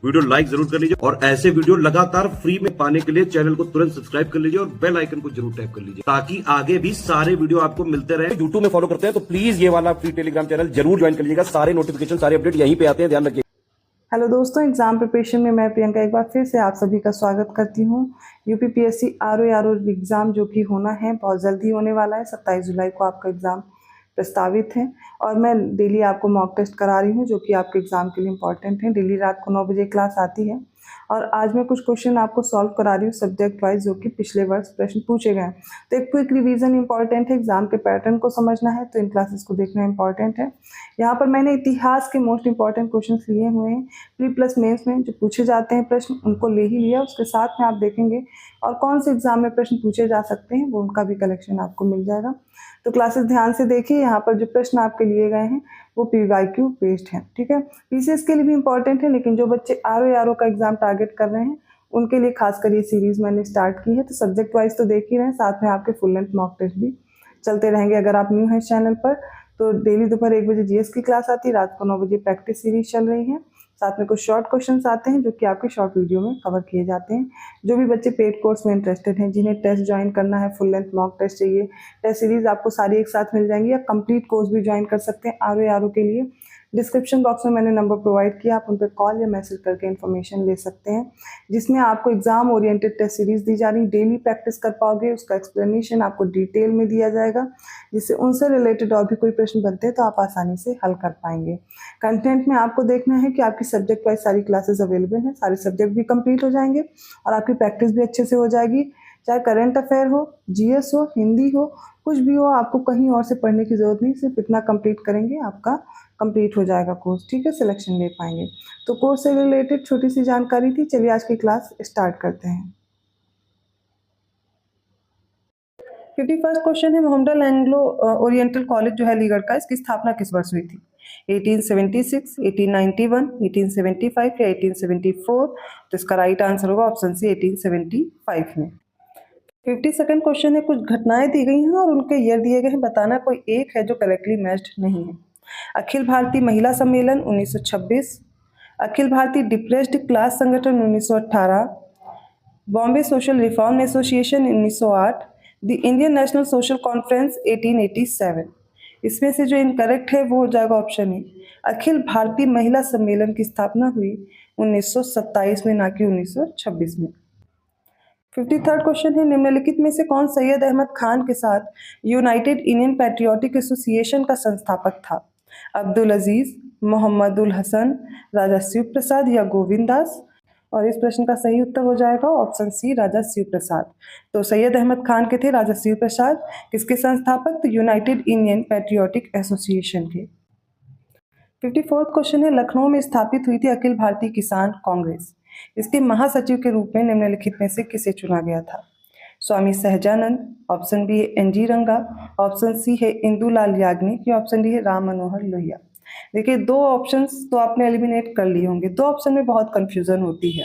Video like जरूर कर लीजिए और ऐसे वीडियो लगातार फ्री में पाने के लिए चैनल को तुरंत सब्सक्राइब कर लीजिए और बेल आइकन को जरूर टैप कर लीजिए ताकि आगे भी सारे वीडियो आपको मिलते रहे। यूट्यूब में फॉलो करते हैं तो प्लीज ये वाला फ्री टेलीग्राम चैनल जरूर ज्वाइन कर लीजिएगा। सारे नोटिफिकेशन सारे अपडेट यहीं पे आते हैं, ध्यान रखिए। हेलो दोस्तों, एग्जाम प्रिपरेशन में मैं प्रियंका एक बार फिर से आप सभी का स्वागत करती हूँ। यूपीपीएससी आरओ एग्ज़ाम जो कि होना है बहुत जल्दी होने वाला है। 27 जुलाई को आपका एग्ज़ाम प्रस्तावित है और मैं डेली आपको मॉक टेस्ट करा रही हूँ जो कि आपके एग्ज़ाम के लिए इम्पॉर्टेंट है। डेली रात को 9 बजे क्लास आती है और आज मैं कुछ क्वेश्चन आपको सॉल्व करा रही हूँ सब्जेक्ट वाइज जो कि पिछले वर्ष प्रश्न पूछे गए हैं। तो एक क्विक रिवीजन इंपॉर्टेंट है, एग्जाम के पैटर्न को समझना है तो इन क्लासेस को देखना इंपॉर्टेंट है। यहाँ पर मैंने इतिहास के मोस्ट इंपॉर्टेंट क्वेश्चन लिए हुए हैं। प्री प्लस मेंस में जो पूछे जाते हैं प्रश्न उनको ले ही लिया, उसके साथ में आप देखेंगे और कौन से एग्जाम में प्रश्न पूछे जा सकते हैं वो उनका भी कलेक्शन आपको मिल जाएगा। तो क्लासेस ध्यान से देखिए, यहाँ पर जो प्रश्न आपके लिए गए हैं वो PYQ बेस्ड है, ठीक है। PCS के लिए भी इंपॉर्टेंट है, लेकिन जो बच्चे RO का एग्जाम टारगेट कर रहे हैं उनके लिए खासकर ये सीरीज मैंने स्टार्ट की है। तो सब्जेक्ट वाइज तो देख ही रहे हैं, साथ में आपके फुल लेंथ मॉक टेस्ट भी चलते रहेंगे। अगर आप न्यू हैं चैनल पर तो डेली दोपहर 1 बजे GS की क्लास आती है, रात को 9 बजे प्रैक्टिस सीरीज चल रही है। साथ में कुछ शॉर्ट क्वेश्चंस आते हैं जो कि आपके शॉर्ट वीडियो में कवर किए जाते हैं। जो भी बच्चे पेड कोर्स में इंटरेस्टेड हैं, जिन्हें टेस्ट ज्वाइन करना है, फुल लेंथ मॉक टेस्ट चाहिए, टेस्ट सीरीज आपको सारी एक साथ मिल जाएंगी, या कंप्लीट कोर्स भी ज्वाइन कर सकते हैं RO के लिए। डिस्क्रिप्शन बॉक्स में मैंने नंबर प्रोवाइड किया, आप उन पर कॉल या मैसेज करके इन्फॉर्मेशन ले सकते हैं, जिसमें आपको एग्जाम ओरिएंटेड टेस्ट सीरीज दी जा रही। डेली प्रैक्टिस कर पाओगे, उसका एक्सप्लेनेशन आपको डिटेल में दिया जाएगा, जिससे उनसे रिलेटेड और भी कोई प्रश्न बनते हैं तो आप आसानी से हल कर पाएंगे। कंटेंट में आपको देखना है कि आपकी सब्जेक्ट वाइज सारी क्लासेस अवेलेबल हैं, सारे सब्जेक्ट भी कंप्लीट हो जाएंगे और आपकी प्रैक्टिस भी अच्छे से हो जाएगी। चाहे करंट अफेयर हो, GS हो, हिंदी हो, कुछ भी हो, आपको कहीं और से पढ़ने की ज़रूरत नहीं, सिर्फ इतना कंप्लीट करेंगे आपका कंप्लीट हो जाएगा कोर्स, ठीक है, सिलेक्शन ले पाएंगे। तो कोर्स से रिलेटेड छोटी सी जानकारी थी। चलिए आज की क्लास स्टार्ट करते हैं। 51st क्वेश्चन है, मोहम्मडन एंग्लो ओरिएंटल कॉलेज जो है अलीगढ़ का, इसकी स्थापना किस वर्ष हुई थी? 1876, 1891, 1875 या 1874? तो इसका राइट आंसर होगा ऑप्शन सी 1875 में। 52nd क्वेश्चन है, कुछ घटनाएं दी गई हैं और उनके ईयर दिए गए हैं, बताना कोई एक है जो करेक्टली मैच्ड नहीं है। अखिल भारतीय महिला सम्मेलन 1926, अखिल भारतीय डिप्रेस्ड क्लास संगठन 1918, Bombay social reform association 1908, the Indian national social conference 1887। इसमें से जो इनकरेक्ट है वो हो जाएगा ऑप्शन ए, अखिल भारतीय महिला सम्मेलन की स्थापना हुई 1927 में, ना कि 1926 में। 53rd क्वेश्चन है, निम्नलिखित में से कौन सैयद अहमद खान के साथ यूनाइटेड इंडियन पैट्रियोटिक एसोसिएशन का संस्थापक था? अब्दुल अजीज, मोहम्मद उल हसन, राजा शिव प्रसाद या गोविंद दास? और इस प्रश्न का सही उत्तर हो जाएगा ऑप्शन सी, राजा शिव प्रसाद। तो सैयद अहमद खान के थे राजा शिव प्रसाद, किसके संस्थापक? तो यूनाइटेड इंडियन पैट्रियोटिक एसोसिएशन के। 54th क्वेश्चन है, लखनऊ में स्थापित हुई थी अखिल भारतीय किसान कांग्रेस, इसके महासचिव के रूप में निम्नलिखित में से किसे चुना गया था? स्वामी सहजानंद, ऑप्शन बी है NG रंगा, ऑप्शन सी है इंदुलाल याग्निक या ऑप्शन डी है राम मनोहर लोहिया। देखिए, दो ऑप्शंस तो आपने एलिमिनेट कर लिए होंगे, दो ऑप्शन में बहुत कंफ्यूजन होती है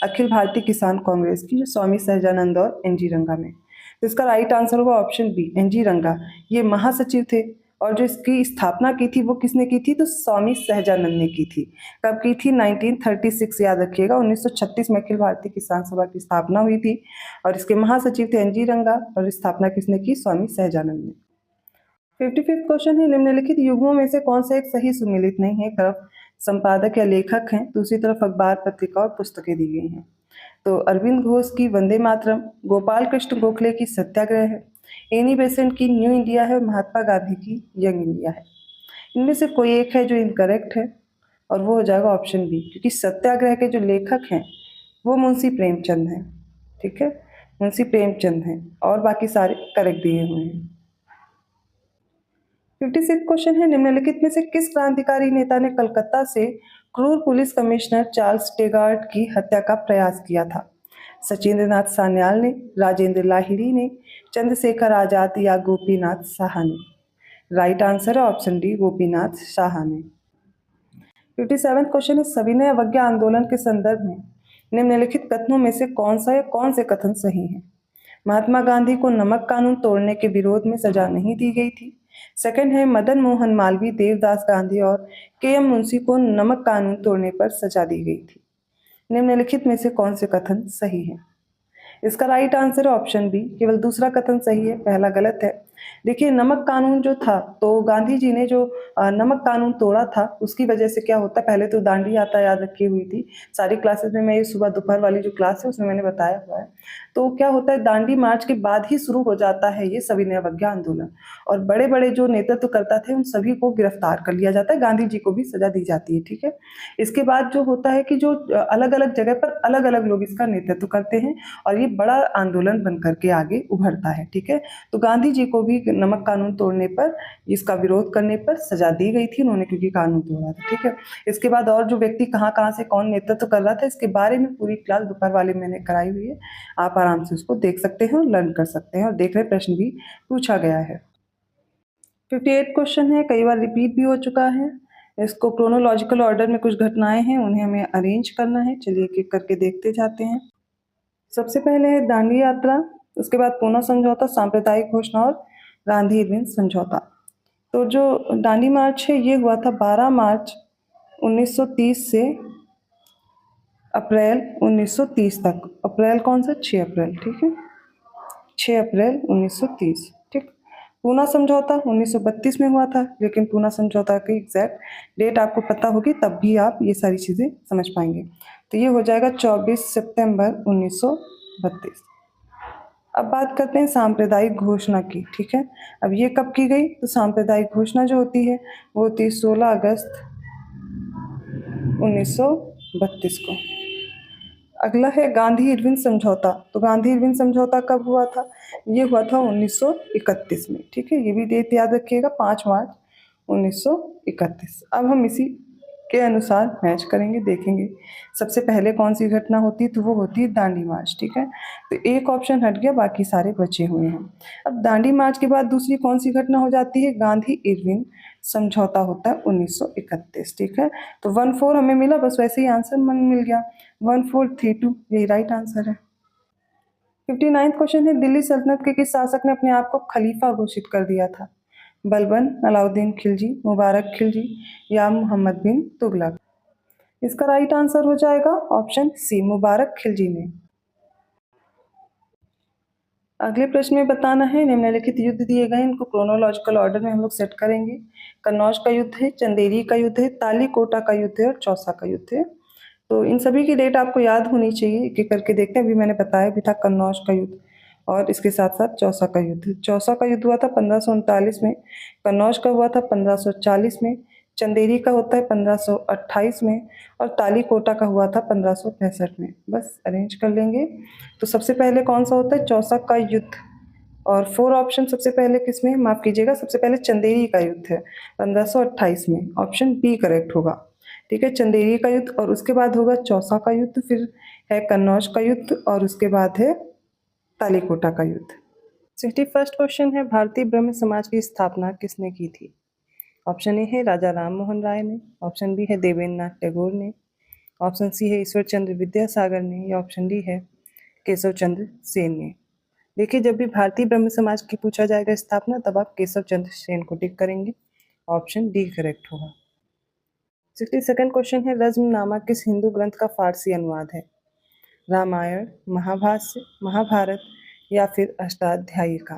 अखिल भारतीय किसान कांग्रेस की, स्वामी सहजानंद और NG रंगा में। तो इसका राइट आंसर होगा ऑप्शन बी, NG रंगा। ये महासचिव थे और जो इसकी स्थापना की थी वो किसने की थी? तो स्वामी सहजानंद ने की थी। कब की थी? 1936, याद रखिएगा, 1936 में अखिल भारतीय किसान सभा की स्थापना हुई थी और इसके महासचिव थे NG रंगा और स्थापना किसने की? स्वामी सहजानंद ने। 55th क्वेश्चन है, निम्नलिखित युग्मों में से कौन सा एक सही सुमेलित नहीं है? एक तरफ संपादक या लेखक हैं, दूसरी तरफ अखबार, पत्रिका और पुस्तकें दी गई हैं। तो अरविंद घोष की वंदे मातरम, गोपाल कृष्ण गोखले की सत्याग्रह है, एनी बेसेंट की न्यू इंडिया है और महात्मा गांधी की यंग इंडिया है। इनमें से कोई एक है जो इनकरेक्ट है और वो हो जाएगा ऑप्शन बी, क्योंकि सत्याग्रह के जो लेखक हैं वो मुंशी प्रेमचंद हैं, ठीक है, मुंशी प्रेमचंद हैं और बाकी सारे करेक्ट दिए हुए हैं। 56th क्वेश्चन है, निम्नलिखित में से किस क्रांतिकारी नेता ने कलकत्ता से क्रूर पुलिस कमिश्नर चार्ल्स टेगार्ट की हत्या का प्रयास किया था? सचिंद्रनाथ सान्याल ने, राजेंद्र लाहिड़ी ने, चंद्रशेखर आजाद या गोपीनाथ साहा ने? राइट आंसर है ऑप्शन डी, गोपीनाथ साहा ने। 57th क्वेश्चन है, सविनय अवज्ञा आंदोलन के संदर्भ में निम्नलिखित कथनों में से कौन सा या कौन से कथन सही हैं? महात्मा गांधी को नमक कानून तोड़ने के विरोध में सजा नहीं दी गई थी। सेकंड है, मदन मोहन मालवीय, देवदास गांधी और KM मुंशी को नमक कानून तोड़ने पर सजा दी गई थी। निम्नलिखित में से कौन से कथन सही है? इसका राइट आंसर है ऑप्शन बी, केवल दूसरा कथन सही है, पहला गलत है। देखिए, नमक कानून जो था, तो गांधी जी ने जो नमक कानून तोड़ा था, उसकी वजह से क्या होता है, पहले तो दांडी यात्रा याद रखी हुई थी, सारी क्लासेस में मैं ये सुबह दोपहर वाली जो क्लास है उसमें मैंने बताया हुआ है। तो क्या होता है, दांडी मार्च के बाद ही शुरू हो जाता है ये सविनय अवज्ञा आंदोलन, और बड़े बड़े जो नेतृत्व करता थे उन सभी को गिरफ्तार कर लिया जाता है, गांधी जी को भी सजा दी जाती है, ठीक है। इसके बाद जो होता है कि जो अलग अलग जगह पर अलग अलग लोग इसका नेतृत्व करते हैं, और ये बड़ा आंदोलन बन करके आगे उभरता है, ठीक है। तो गांधी जी को भी नमक कानून तोड़ने पर, इसका विरोध करने पर सजा दी गई थी उन्होंने, क्योंकि कानून तोड़ा था, ठीक है। इसके बाद और जो व्यक्ति कहाँ कहाँ से कौन नेतृत्व कर रहा था, इसके बारे में पूरी क्लास दोपहर वाले मैंने कराई हुई है, आप आराम से उसको देख सकते हैं और लर्न कर सकते हैं, और देख रहे प्रश्न भी पूछा गया है। 58 क्वेश्चन है, कई बार रिपीट भी हो चुका है। इसको क्रोनोलॉजिकल ऑर्डर में कुछ घटनाएं हैं, उन्हें हमें अरेंज करना है। चलिए एक एक करके देखते जाते हैं। सबसे पहले है दांडी यात्रा, उसके बाद पूना समझौता, सांप्रदायिक घोषणा और गांधी इरविन समझौता। तो जो दांडी मार्च है ये हुआ था 12 मार्च 1930 से अप्रैल 1930 तक। अप्रैल कौन सा? 6 अप्रैल, ठीक है, 6 अप्रैल 1930, ठीक। पूना समझौता 1932 में हुआ था, लेकिन पूना समझौता की एग्जैक्ट डेट आपको पता होगी, तब भी आप ये सारी चीज़ें समझ पाएंगे। तो ये हो जाएगा 24 सितंबर 1932। अब बात करते हैं सांप्रदायिक घोषणा की, ठीक है। अब ये कब की गई? तो सांप्रदायिक घोषणा जो होती है वो होती है 16 अगस्त 1932 को। अगला है गांधी इरविन समझौता। तो गांधी इरविन समझौता कब हुआ था? ये हुआ था 1931 में, ठीक है। ये भी डेट याद रखिएगा, 5 मार्च 1931। अब हम इसी के अनुसार मैच करेंगे, देखेंगे सबसे पहले कौन सी घटना होती है, तो वो होती है दांडी मार्च, ठीक है। तो एक ऑप्शन हट गया, बाकी सारे बचे हुए हैं। अब दांडी मार्च के बाद दूसरी कौन सी घटना हो जाती है? गांधी इरविन समझौता होता है 1931, ठीक है। तो 1-4 हमें मिला, बस वैसे ही आंसर मन मिल गया, 1432, यही राइट आंसर है। 59 क्वेश्चन है, दिल्ली सल्तनत के किस शासक ने अपने आप को खलीफा घोषित कर दिया था? बलबन, अलाउद्दीन खिलजी, मुबारक खिलजी या मोहम्मद बिन तुगलक? इसका राइट आंसर हो जाएगा ऑप्शन सी, मुबारक खिलजी ने। अगले प्रश्न में बताना है, निम्नलिखित युद्ध दिए गए, इनको क्रोनोलॉजिकल ऑर्डर में हम लोग सेट करेंगे। कन्नौज का युद्ध है, चंदेरी का युद्ध है, तालीकोटा का युद्ध है और चौसा का युद्ध है। तो इन सभी की डेट आपको याद होनी चाहिए, एक एक करके देखते हैं। अभी मैंने बताया भी था कन्नौज का युद्ध, और इसके साथ साथ चौसा का युद्ध। चौसा का युद्ध हुआ था 1539 में, कन्नौज का हुआ था 1540 में, चंदेरी का होता है 1528 में, और तालीकोटा का हुआ था 1565 में। बस अरेंज कर लेंगे। तो सबसे पहले कौन सा होता है? चौसा का युद्ध। और 4 ऑप्शन सबसे पहले किसमें, माफ़ कीजिएगा, सबसे पहले चंदेरी का युद्ध है 1528 में, ऑप्शन बी करेक्ट होगा, ठीक है। चंदेरी का युद्ध, और उसके बाद होगा चौसा का युद्ध, फिर है कन्नौज का युद्ध, और उसके बाद है तालीकोटा का युद्ध। 61st क्वेश्चन है, भारतीय ब्रह्म समाज की स्थापना किसने की थी? ऑप्शन ए है राजा राम मोहन राय ने, ऑप्शन बी है देवेंद्र नाथ टैगोर ने, ऑप्शन सी है ईश्वर चंद्र विद्यासागर ने, या ऑप्शन डी है केशव चंद्र सेन ने। देखिए, जब भी भारतीय ब्रह्म समाज की पूछा जाएगा स्थापना, तब आप केशव चंद्र सेन को टिक करेंगे, ऑप्शन डी करेक्ट होगा। 62nd क्वेश्चन है, रज्मनामा किस हिंदू ग्रंथ का फारसी अनुवाद है? रामायण, महाभाष्य, महाभारत या फिर अष्टाध्यायी का?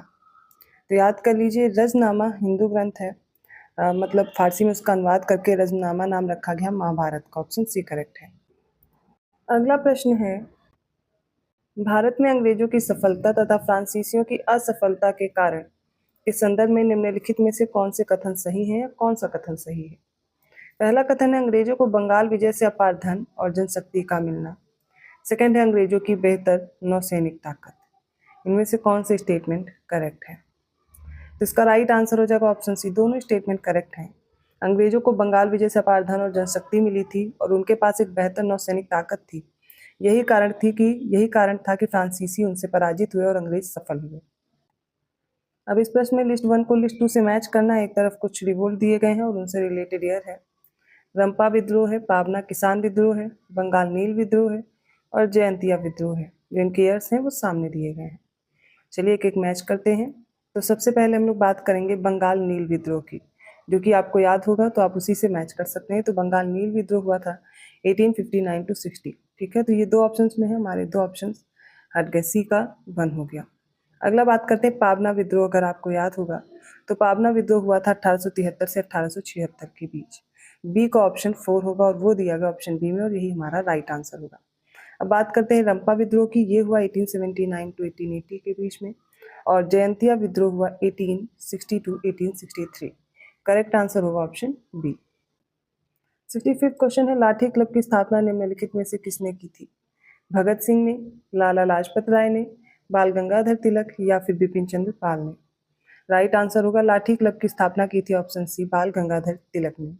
तो याद कर लीजिए, रज्मनामा हिंदू ग्रंथ है, मतलब फारसी में उसका अनुवाद करके रज्मनामा नाम रखा गया महाभारत का, ऑप्शन सी करेक्ट है। अगला प्रश्न है, भारत में अंग्रेजों की सफलता तथा फ्रांसीसियों की असफलता के कारण इस संदर्भ में निम्नलिखित में से कौन से कथन सही है या कौन सा कथन सही है? पहला कथन है अंग्रेजों को बंगाल विजय से अपार धन और जनशक्ति का मिलना। सेकंड है अंग्रेजों की बेहतर नौसैनिक ताकत। इनमें से कौन सी स्टेटमेंट करेक्ट है? तो इसका राइट आंसर हो जाएगा ऑप्शन सी, दोनों स्टेटमेंट करेक्ट हैं। अंग्रेजों को बंगाल विजय से अपार धन और जनशक्ति मिली थी, और उनके पास एक बेहतर नौसैनिक ताकत थी। यही कारण था कि फ्रांसीसी उनसे पराजित हुए और अंग्रेज सफल हुए। अब इस प्रश्न में लिस्ट 1 को लिस्ट 2 से मैच करना है। एक तरफ कुछ रिवोल्ट दिए गए हैं और उनसे रिलेटेड ईयर है। रंपा विद्रोह है, पावना किसान विद्रोह है, बंगाल नील विद्रोह है और जयंतिया विद्रोह है। जो इनके ईयर्स हैं वो सामने दिए गए हैं। चलिए एक एक मैच करते हैं। तो सबसे पहले हम लोग बात करेंगे बंगाल नील विद्रोह की, जो कि आपको याद होगा, तो आप उसी से मैच कर सकते हैं। तो बंगाल नील विद्रोह हुआ था 1859 to 60। ठीक है, तो ये 2 ऑप्शंस में है, हमारे 2 ऑप्शंस हट गए, सी का 1 हो गया। अगला बात करते हैं पाबना विद्रोह। अगर आपको याद होगा तो पाबना विद्रोह हुआ था 1873 से 1876 के बीच। बी का ऑप्शन 4 होगा और वो दिया गया ऑप्शन बी में, और यही हमारा राइट आंसर होगा। अब बात करते हैं रंपा विद्रोह की। ये हुआ 1879 टू 1880 के बीच में, और जयंतिया विद्रोह हुआ 1860 टू 1863। करेक्ट आंसर होगा ऑप्शन बी। 65th क्वेश्चन है, लाठी क्लब की स्थापना निम्नलिखित में से किसने की थी? भगत सिंह ने, लाला लाजपत राय ने, बाल गंगाधर तिलक या फिर बिपिन चंद्र पाल ने? राइट आंसर होगा लाठी क्लब की स्थापना की थी ऑप्शन सी, बाल गंगाधर तिलक ने।